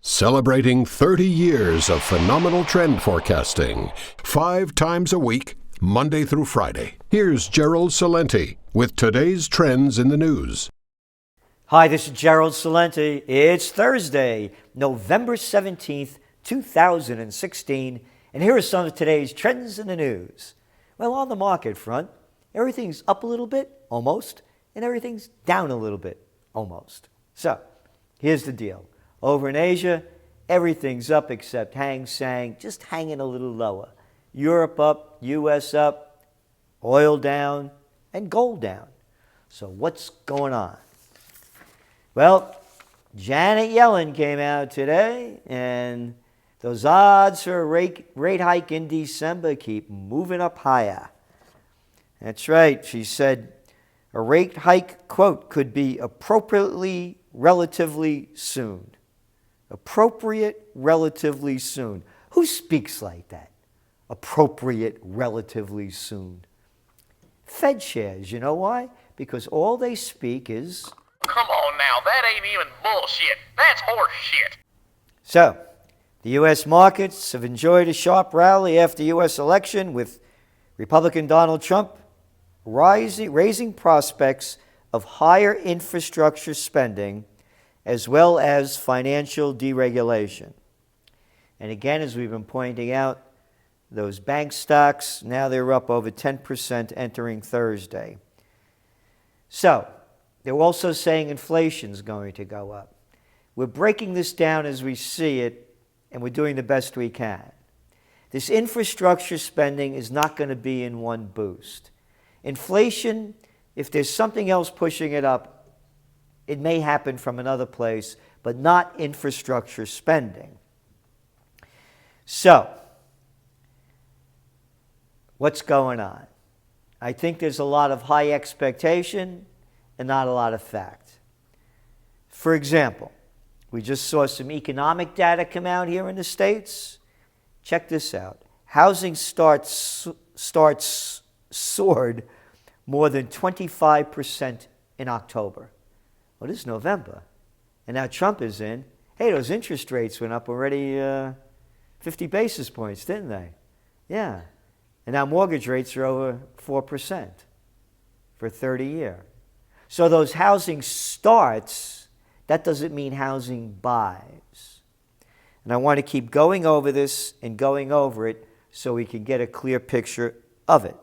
Celebrating 30 years of phenomenal trend forecasting, 5 times a week, Monday through Friday. Here's Gerald Celente with today's trends in the news. Hi, this is Gerald Celente. It's Thursday, November 17th, 2016, and here are some of today's trends in the news. Well, on the market front, everything's up a little bit, almost, and everything's down a little bit, almost. So, here's the deal. Over in Asia, everything's up except Hang Seng, just hanging a little lower. Europe up, US up, oil down, and gold down. So what's going on? Well, Janet Yellen came out today, and those odds for a rate hike in December keep moving up higher. That's right. She said a rate hike, quote, could be appropriately relatively soon. Appropriate relatively soon. Who speaks like that? Appropriate relatively soon. Fed shares, you know why? Because all they speak is... Come on now, that ain't even bullshit. That's horse shit. So, the U.S. markets have enjoyed a sharp rally after the U.S. election, with Republican Donald Trump raising prospects of higher infrastructure spending as well as financial deregulation. And again, as we've been pointing out, those bank stocks, now they're up over 10% entering Thursday. So, they're also saying inflation's going to go up. We're breaking this down as we see it, and we're doing the best we can. This infrastructure spending is not going to be in one boost. Inflation, if there's something else pushing it up, it may happen from another place, but not infrastructure spending. So, what's going on? I think there's a lot of high expectation and not a lot of fact. For example, we just saw some economic data come out here in the States. Check this out. Housing starts soared more than 25% in October. Well, this is November, and now Trump is in. Hey, those interest rates went up already 50 basis points, didn't they? Yeah. And now mortgage rates are over 4% for 30-year. So those housing starts, that doesn't mean housing buys. And I want to keep going over this and going over it so we can get a clear picture of it.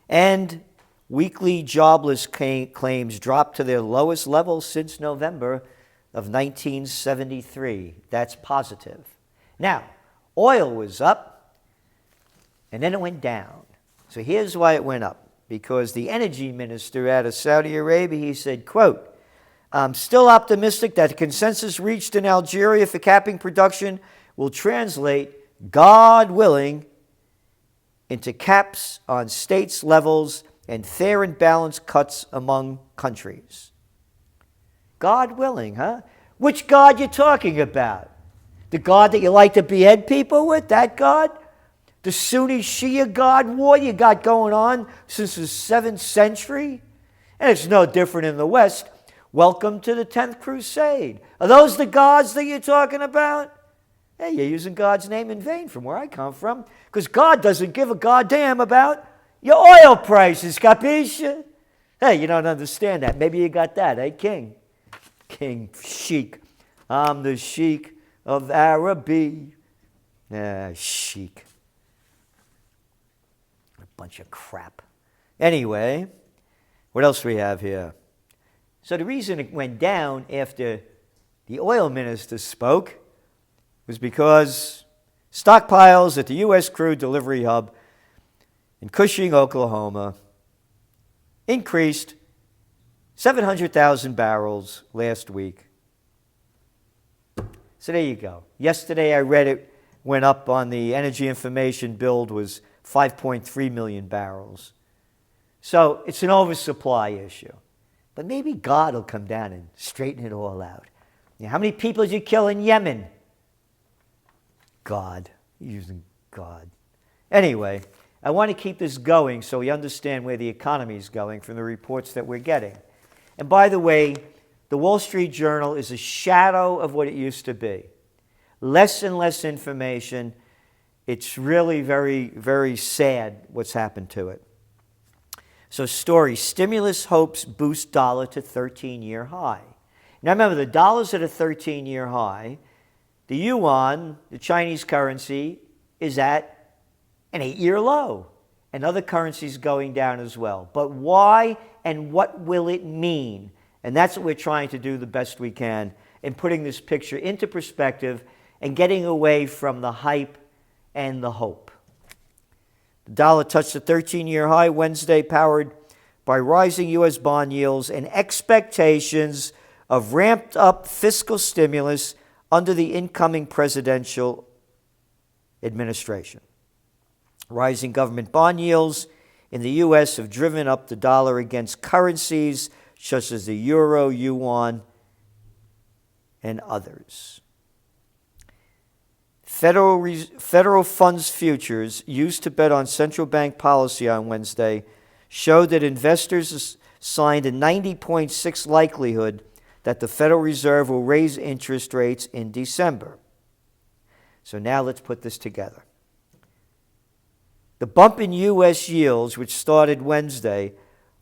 And weekly jobless claims dropped to their lowest level since November of 1973. That's positive. Now, oil was up, and then it went down. So here's why it went up. Because the energy minister out of Saudi Arabia, he said, quote, I'm still optimistic that the consensus reached in Algeria for capping production will translate, God willing, into caps on states' levels and fair and balanced cuts among countries. God willing, huh? Which God you talking about? The God that you like to behead people with? That God? The Sunni Shia God war you got going on since the 7th century? And it's no different in the West. Welcome to the 10th Crusade. Are those the gods that you're talking about? Hey, you're using God's name in vain from where I come from, because God doesn't give a goddamn about your oil prices, capisce? Hey, you don't understand that. Maybe you got that, eh, King? King Sheik. I'm the Sheik of Araby. Sheik. A bunch of crap. Anyway, what else we have here? So the reason it went down after the oil minister spoke was because stockpiles at the U.S. crude delivery hub in Cushing, Oklahoma, increased 700,000 barrels last week. So there you go. Yesterday I read it went up on the energy information build was 5.3 million barrels. So it's an oversupply issue. But maybe God will come down and straighten it all out. You know, how many people did you kill in Yemen? God. Using God. Anyway, I want to keep this going so we understand where the economy is going from the reports that we're getting. And by the way, the Wall Street Journal is a shadow of what it used to be. Less and less information. It's really very, very sad what's happened to it. So story, stimulus hopes boost dollar to 13-year high. Now remember, the dollar's at a 13-year high. The yuan, the Chinese currency, is at an 8-year low. And other currencies going down as well. But why and what will it mean? And that's what we're trying to do the best we can in putting this picture into perspective and getting away from the hype and the hope. The dollar touched a 13-year high Wednesday, powered by rising U.S. bond yields and expectations of ramped-up fiscal stimulus under the incoming presidential administration. Rising government bond yields in the U.S. have driven up the dollar against currencies such as the euro, yuan, and others. Federal funds futures used to bet on central bank policy on Wednesday showed that investors assigned a 90.6 likelihood that the Federal Reserve will raise interest rates in December. So now let's put this together. The bump in U.S. yields, which started Wednesday,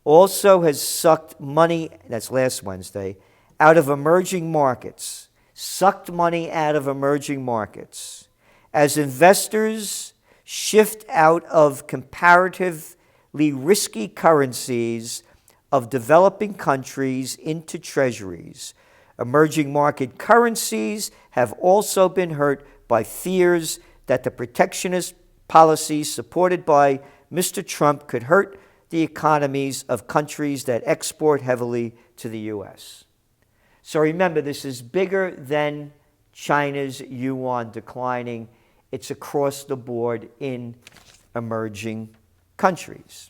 also has sucked money, that's last Wednesday, out of emerging markets. Sucked money out of emerging markets. As investors shift out of comparatively risky currencies of developing countries into treasuries, emerging market currencies have also been hurt by fears that the protectionist policies supported by Mr. Trump could hurt the economies of countries that export heavily to the U.S. So remember, this is bigger than China's yuan declining. It's across the board in emerging countries.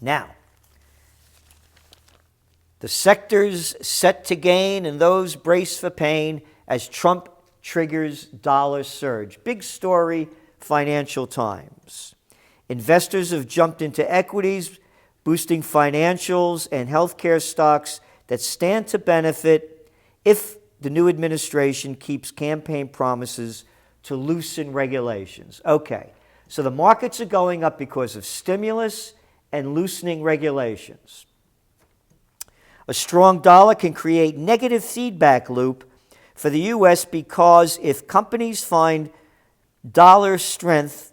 Now, the sectors set to gain and those brace for pain as Trump triggers dollar surge. Big story, Financial Times. Investors have jumped into equities, boosting financials and healthcare stocks that stand to benefit if the new administration keeps campaign promises to loosen regulations. Okay, so the markets are going up because of stimulus and loosening regulations. A strong dollar can create negative feedback loop for the U.S. because if companies find dollar strength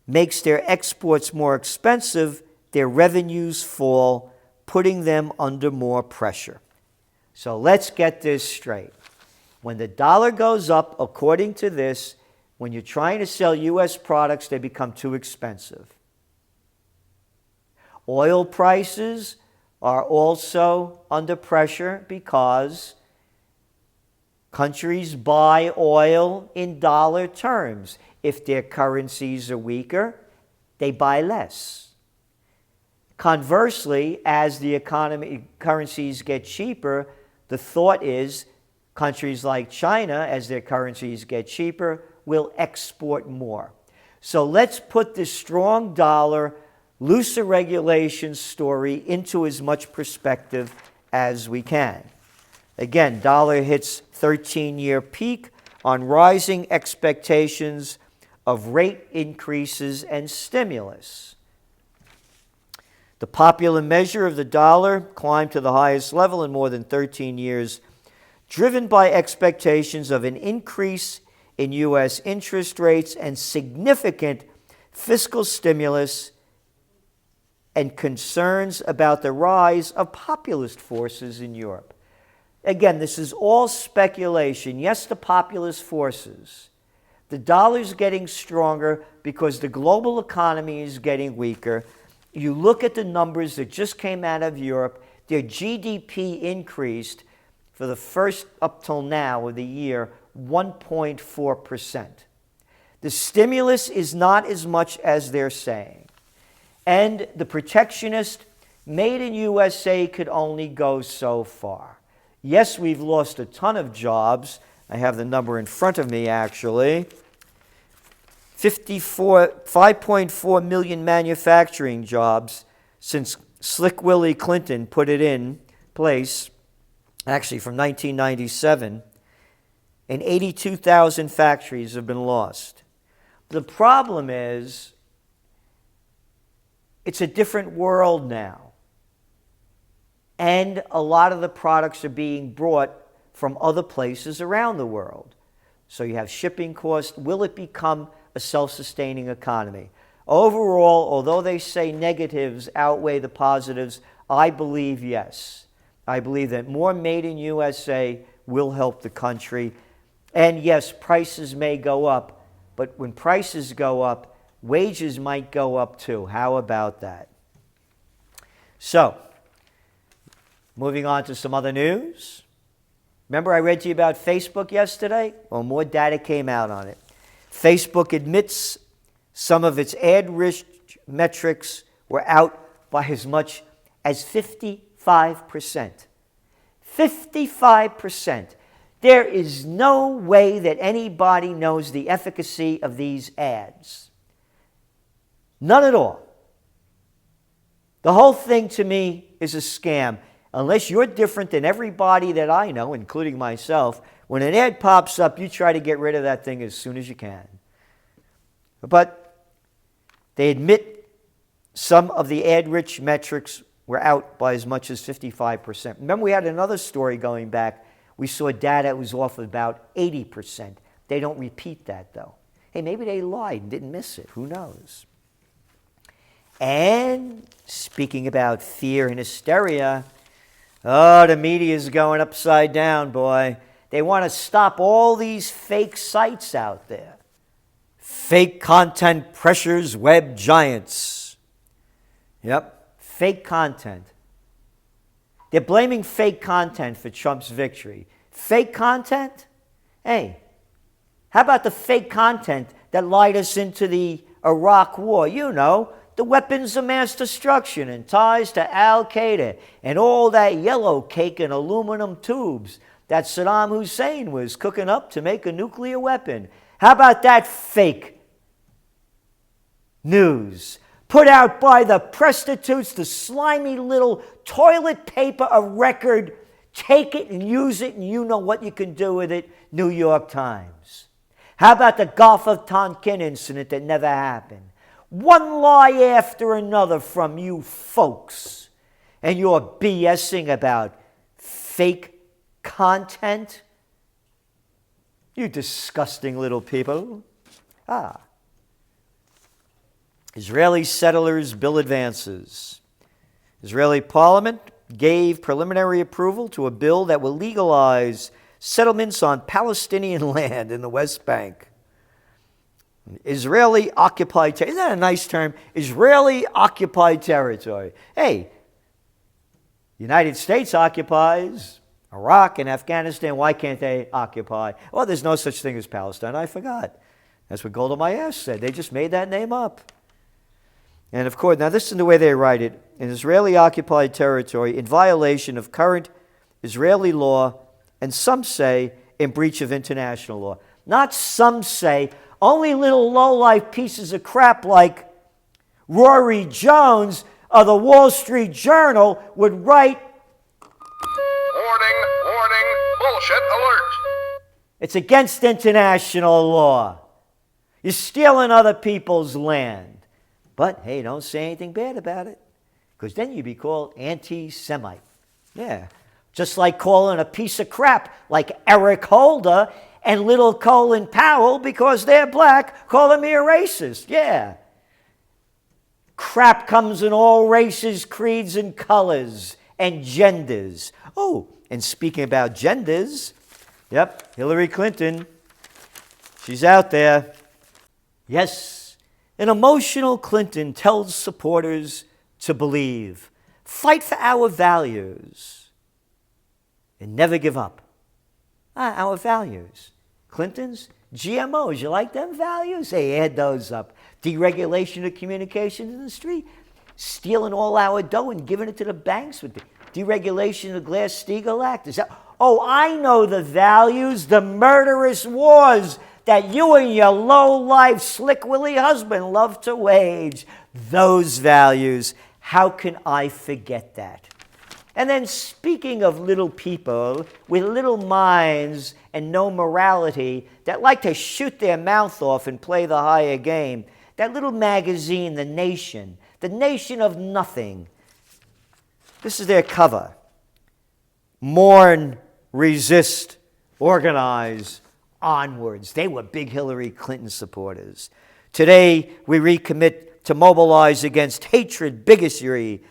makes their exports more expensive, their revenues fall, putting them under more pressure. So let's get this straight. When the dollar goes up, according to this, when you're trying to sell U.S. products, they become too expensive. Oil prices are also under pressure because countries buy oil in dollar terms. If their currencies are weaker, they buy less. Conversely, as the currencies get cheaper, the thought is countries like China, as their currencies get cheaper, will export more. So let's put this strong dollar, looser regulations story into as much perspective as we can. Again, dollar hits 13-year peak on rising expectations of rate increases and stimulus. The popular measure of the dollar climbed to the highest level in more than 13 years, driven by expectations of an increase in U.S. interest rates and significant fiscal stimulus and concerns about the rise of populist forces in Europe. Again, this is all speculation. Yes, the populist forces. The dollar's getting stronger because the global economy is getting weaker. You look at the numbers that just came out of Europe, their GDP increased for the first up till now of the year 1.4%. The stimulus is not as much as they're saying. And the protectionist made in USA could only go so far. Yes, we've lost a ton of jobs. I have the number in front of me, actually. 5.4 million manufacturing jobs since Slick Willie Clinton put it in place. actually from 1997, and 82,000 factories have been lost. The problem is, it's a different world now. And a lot of the products are being brought from other places around the world. So you have shipping costs. Will it become a self-sustaining economy? Overall, although they say negatives outweigh the positives, I believe yes. I believe that more made in USA will help the country. And yes, prices may go up, but when prices go up, wages might go up too. How about that? So, moving on to some other news. Remember I read to you about Facebook yesterday? Well, more data came out on it. Facebook admits some of its ad-rich metrics were out by as much as 55%. 55%. There is no way that anybody knows the efficacy of these ads. None at all. The whole thing to me is a scam. Unless you're different than everybody that I know, including myself, when an ad pops up, you try to get rid of that thing as soon as you can. But they admit some of the ad-rich metrics were out by as much as 55%. Remember, we had another story going back. We saw data that was off about 80%. They don't repeat that, though. Hey, maybe they lied and didn't miss it. Who knows? And speaking about fear and hysteria, oh, the media is going upside down, boy. They want to stop all these fake sites out there. Fake content pressures web giants. Yep, fake content. They're blaming fake content for Trump's victory. Fake content? Hey, how about the fake content that lied us into the Iraq war? You know, the weapons of mass destruction and ties to Al-Qaeda and all that yellow cake in aluminum tubes that Saddam Hussein was cooking up to make a nuclear weapon. How about that fake news put out by the prostitutes, the slimy little toilet paper of record? Take it and use it, and you know what you can do with it. New York Times. How about the Gulf of Tonkin incident that never happened? One lie after another from you folks, and you're BSing about fake content? You disgusting little people. Israeli settlers' bill advances. Israeli parliament gave preliminary approval to a bill that will legalize settlements on Palestinian land in the West Bank. Israeli-occupied territory. Isn't that a nice term? Israeli-occupied territory. Hey, the United States occupies Iraq and Afghanistan. Why can't they occupy? Well, there's no such thing as Palestine. I forgot. That's what Golda Meir said. They just made that name up. And of course, now listen to the way they write it. An Israeli-occupied territory in violation of current Israeli law, and some say in breach of international law. Not some say. Only little low-life pieces of crap like Rory Jones of the Wall Street Journal would write, Warning, warning, bullshit alert. it's against international law. You're stealing other people's land. But, hey, don't say anything bad about it, because then you'd be called anti-Semite. Yeah, just like calling a piece of crap like Eric Holder and little Colin Powell, because they're black, calling me a racist. Yeah. Crap comes in all races, creeds, and colors, and genders. Oh, and speaking about genders, yep, Hillary Clinton, she's out there. Yes, an emotional Clinton tells supporters to believe, fight for our values, and never give up. Our values. Clinton's GMOs, you like them values? Hey, add those up. Deregulation of communications industry, stealing all our dough and giving it to the banks with the deregulation of the Glass-Steagall Act. Is that? Oh, I know the values, the murderous wars that you and your low-life, Slick Willie husband love to wage. Those values, how can I forget that? And then speaking of little people with little minds and no morality that like to shoot their mouth off and play the higher game, that little magazine, The Nation of Nothing. This is their cover. Mourn, resist, organize, onwards. They were big Hillary Clinton supporters. Today, we recommit to mobilize against hatred, bigotry,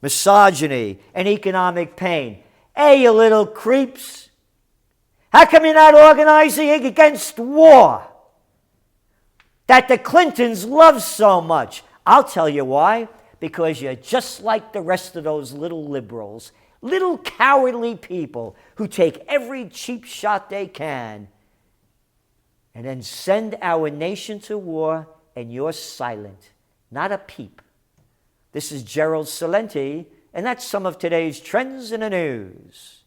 misogyny, and economic pain. Hey, you little creeps. How come you're not organizing against war that the Clintons love so much? I'll tell you why. Because you're just like the rest of those little liberals, little cowardly people who take every cheap shot they can and then send our nation to war, and you're silent. Not a peep. This is Gerald Celente, and that's some of today's trends in the news.